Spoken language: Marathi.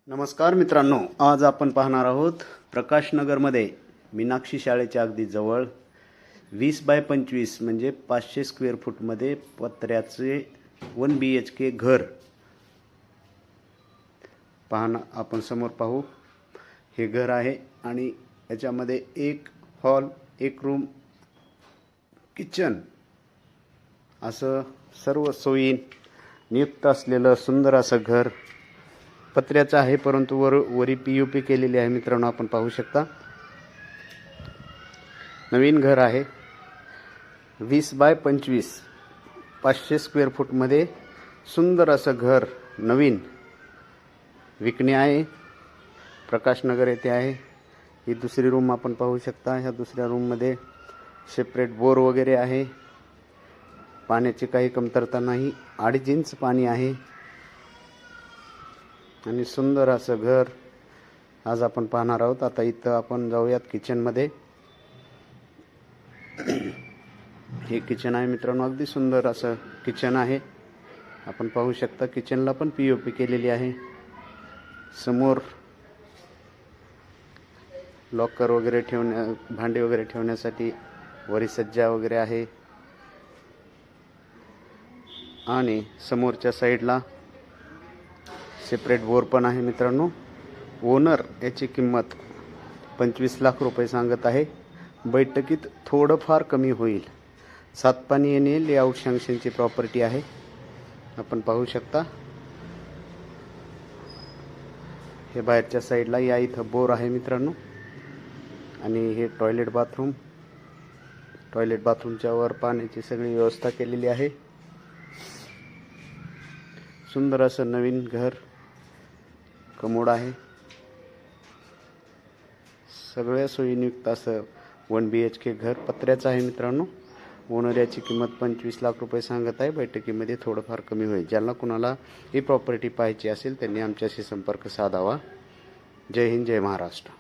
नमस्कार मित्रांनो, आज आपण पाहणार आहोत प्रकाशनगरमध्ये मीनाक्षी शाळेच्या अगदी जवळ 20x25 म्हणजे 500 स्क्वेअर फूटमध्ये पत्र्याचे 1 BHK घर आपण समोर पाहू। हे घर आहे आणि याच्यामध्ये एक हॉल, एक रूम, किचन असं सर्व सोयी नियुक्त असलेलं सुंदर असं घर पत्र्याचं आहे, परंतु वरी POP केलेली आहे। मित्रांनो, आपण पाहू शकता नवीन घर आहे। 20x25 500 स्क्वेअर फूटमध्ये सुंदर असं घर नवीन विकणे आहे। प्रकाशनगर येथे आहे। ही दुसरी रूम आपण पाहू शकता। ह्या दुसऱ्या रूममध्ये सेपरेट बोर वगैरे आहे। पाण्याची काही कमतरता नाही। 2.5 इंच पाणी आहे आणि सुंदर असं घर आज आपण पाहणार आहोत। आता इथं आपण जाऊयात किचनमध्ये। हे किचन आहे मित्रांनो, अगदी सुंदर असं किचन आहे। आपण पाहू शकता किचनला पण POP केलेली आहे। समोर लॉकर वगैरे भांडे वगैरे ठेवण्यासाठी वरी सज्जा वगैरे आहे आणि समोरच्या साईडला सेपरेट बोर पण आहे। मित्रांनो, ओनर याची किंमत 25 लाख रुपये सांगत आहे। बैठकीत थोडंफार कमी होईल। सातपानी येणे लेआउट सँक्शनची प्रॉपर्टी आहे। आपण पाहू शकता हे बाहेरच्या साईडला या इथं बोर आहे मित्रांनो। आणि हे टॉयलेट बाथरूमच्या वर पाण्याची सगळी व्यवस्था केलेली आहे। सुंदर असं नवीन घर, कमोड आहे। सगळ्या सोयीयुक्त असं 1 BHK घर पत्र्याचं आहे मित्रांनो। ओनर याची किंमत 25 लाख रुपये सांगत आहे। बैठकीमध्ये थोडंफार कमी होईल। ज्यांना कुणाला ही प्रॉपर्टी पाहायची असेल त्यांनी आमच्याशी संपर्क साधावा। जय हिंद, जय महाराष्ट्र।